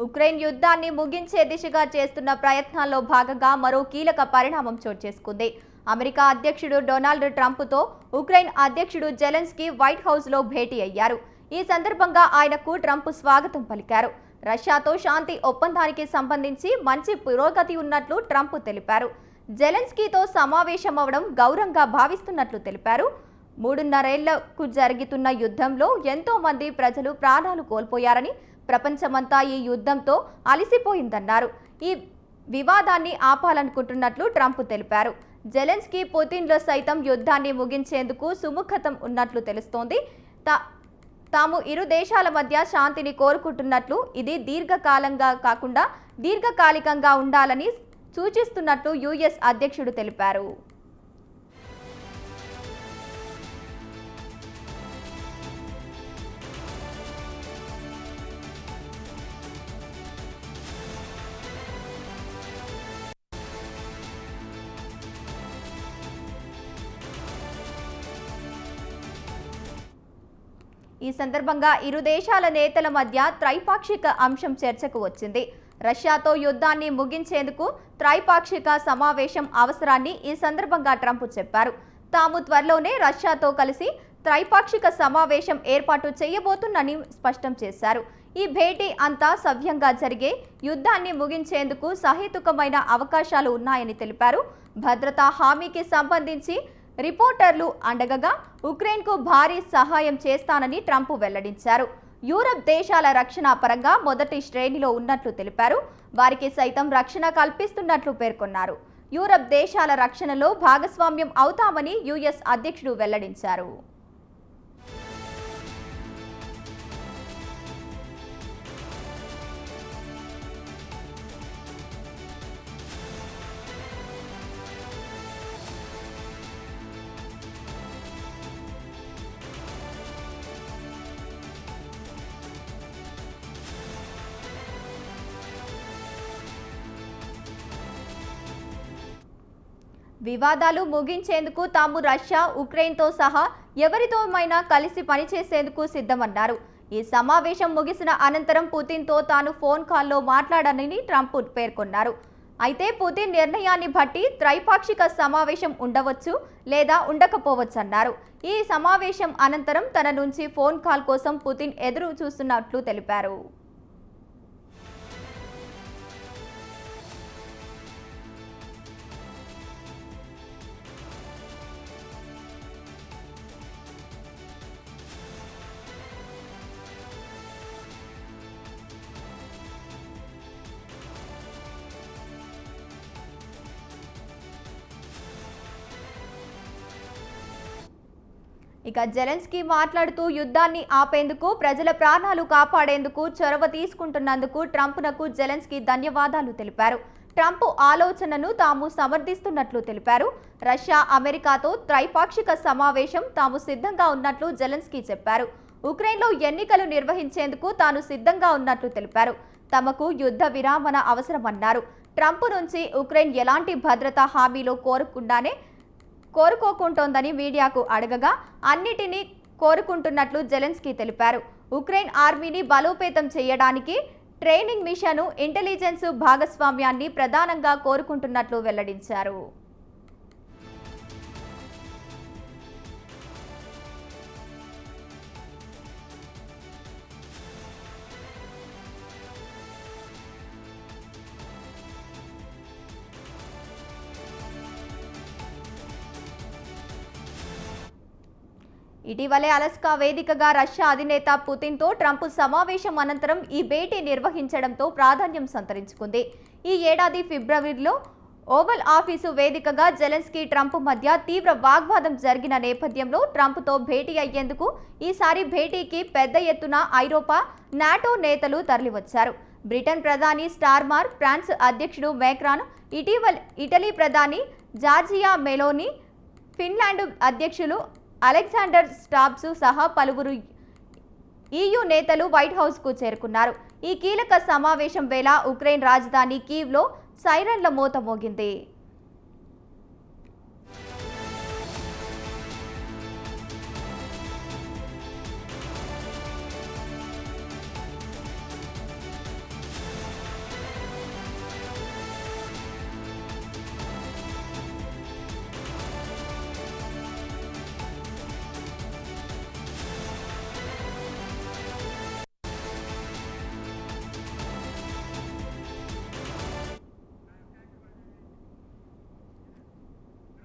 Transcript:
Ukraine యుద్ధాన్ని ముగించే దిశగా చేస్తున్న ప్రయత్నాల్లో భాగంగా మరో కీలక పరిణామం చోటు చేసుకుంది. అమెరికా అధ్యక్షుడు డొనాల్డ్ ట్రంప్తో ఉక్రెయిన్ అధ్యక్షుడు జెలెన్స్కీ వైట్ హౌస్లో భేటీ అయ్యారు. ఈ సందర్భంగా ఆయనకు ట్రంప్ స్వాగతం పలికారు. రష్యాతో శాంతి ఒప్పందానికి సంబంధించి మంచి పురోగతి ఉన్నట్లు ట్రంప్ తెలిపారు. జెలెన్స్కీతో సమావేశమవడం గౌరవంగా భావిస్తున్నట్లు తెలిపారు. 3.5 ఏళ్లకు జరుగుతున్న యుద్ధంలో ఎంతో మంది ప్రజలు ప్రాణాలు కోల్పోయారని, ప్రపంచమంతా ఈ యుద్ధంతో అలసిపోయిందన్నారు. ఈ వివాదాన్ని ఆపాలనుకుంటున్నట్లు ట్రంప్ తెలిపారు. జెలెన్స్కీ పుతిన్లో సైతం యుద్ధాన్ని ముగించేందుకు సుముఖతం ఉన్నట్లు తెలుస్తోంది. తాము ఇరు దేశాల మధ్య శాంతిని కోరుకుంటున్నట్లు, ఇది దీర్ఘకాలంగా కాకుండా దీర్ఘకాలికంగా ఉండాలని సూచిస్తున్నట్లు యుఎస్ అధ్యక్షుడు తెలిపారు. ఈ సందర్భంగా ఇరు దేశాల నేతల మధ్య త్రైపాక్షిక అంశం చర్చకు వచ్చింది. రష్యాతో యుద్ధాన్ని ముగించేందుకు త్రైపాక్షిక సమావేశం అవసరాన్ని ఈ సందర్భంగా ట్రంప్ చెప్పారు. తాము త్వరలోనే రష్యాతో కలిసి త్రైపాక్షిక సమావేశం ఏర్పాటు చేయబోతున్నని స్పష్టం చేశారు. ఈ భేటీ అంతా సవ్యంగా జరిగే యుద్ధాన్ని ముగించేందుకు సహేతుకమైన అవకాశాలు ఉన్నాయని తెలిపారు. భద్రతా హామీకి సంబంధించి రిపోర్టర్లు అండగా ఉక్రెయిన్కు భారీ సహాయం చేస్తానని ట్రంప్ వెల్లడించారు. యూరప్ దేశాల రక్షణ పరంగా మొదటి శ్రేణిలో ఉన్నట్లు తెలిపారు. వారికి సైతం రక్షణ కల్పిస్తున్నట్లు పేర్కొన్నారు. యూరప్ దేశాల రక్షణలో భాగస్వామ్యం అవుతామని యుఎస్ అధ్యక్షుడు వెల్లడించారు. వివాదాలు ముగించేందుకు తాము రష్యా, ఉక్రెయిన్తో సహా ఎవరితోమైనా కలిసి పనిచేసేందుకు సిద్ధమన్నారు. ఈ సమావేశం ముగిసిన అనంతరం పుతిన్తో తాను ఫోన్ కాల్లో మాట్లాడానని ట్రంప్ పేర్కొన్నారు. అయితే పుతిన్ నిర్ణయాన్ని బట్టి త్రైపాక్షిక సమావేశం ఉండవచ్చు లేదా ఉండకపోవచ్చన్నారు. ఈ సమావేశం అనంతరం తన నుంచి ఫోన్ కాల్ కోసం పుతిన్ ఎదురు చూస్తున్నట్లు తెలిపారు. ఇక జెలెన్స్కీ మాట్లాడుతూ యుద్ధాన్ని ఆపేందుకు, ప్రజల ప్రాణాలు కాపాడేందుకు చొరవ తీసుకుంటున్నందుకు ట్రంప్నకు జెలెన్స్కీ ధన్యవాదాలు తెలిపారు. ట్రంప్ ఆలోచనను తాము సమర్థిస్తున్నట్లు తెలిపారు. రష్యా, అమెరికాతో త్రైపాక్షిక సమావేశం తాము సిద్ధంగా ఉన్నట్లు జెలెన్స్కీ చెప్పారు. ఉక్రెయిన్లో ఎన్నికలు నిర్వహించేందుకు తాను సిద్ధంగా ఉన్నట్లు తెలిపారు. తమకు యుద్ధ విరామణ అవసరమన్నారు. ట్రంప్ నుంచి ఉక్రెయిన్ ఎలాంటి భద్రతా హామీలు కోరుకోకుంటోందని మీడియాకు అడగగా అన్నిటినీ కోరుకుంటున్నట్లు జెలెన్స్కీ తెలిపారు. ఉక్రెయిన్ ఆర్మీని బలోపేతం చేయడానికి ట్రైనింగ్ మిషన్, ఇంటెలిజెన్స్ భాగస్వామ్యాన్ని ప్రధానంగా కోరుకుంటున్నట్లు వెల్లడించారు. ఇటీవలే అలస్కా వేదికగా రష్యా అధినేత పుతిన్తో ట్రంప్ సమావేశం అనంతరం ఈ భేటీ నిర్వహించడంతో ప్రాధాన్యం సంతరించుకుంది. ఈ ఏడాది ఫిబ్రవరిలో ఓవల్ ఆఫీసు వేదికగా జెలెన్స్కీ, ట్రంప్ మధ్య తీవ్ర వాగ్వాదం జరిగిన నేపథ్యంలో ట్రంప్తో భేటీ అయ్యేందుకు ఈసారి భేటీకి పెద్ద ఎత్తున ఐరోపా, నాటో నేతలు తరలివచ్చారు. బ్రిటన్ ప్రధాని స్టార్మర్, ఫ్రాన్స్ అధ్యక్షుడు మేక్రాన్, ఇటలీ ప్రధాని జార్జియా మెలోని, ఫిన్లాండ్ అధ్యక్షులు అలెగ్జాండర్ స్టాబ్స్ సహా పలువురు EU నేతలు వైట్ హౌస్కు చేరుకున్నారు. ఈ కీలక సమావేశం వేళ ఉక్రెయిన్ రాజధాని కీవ్లో సైరన్ల మోత మోగింది.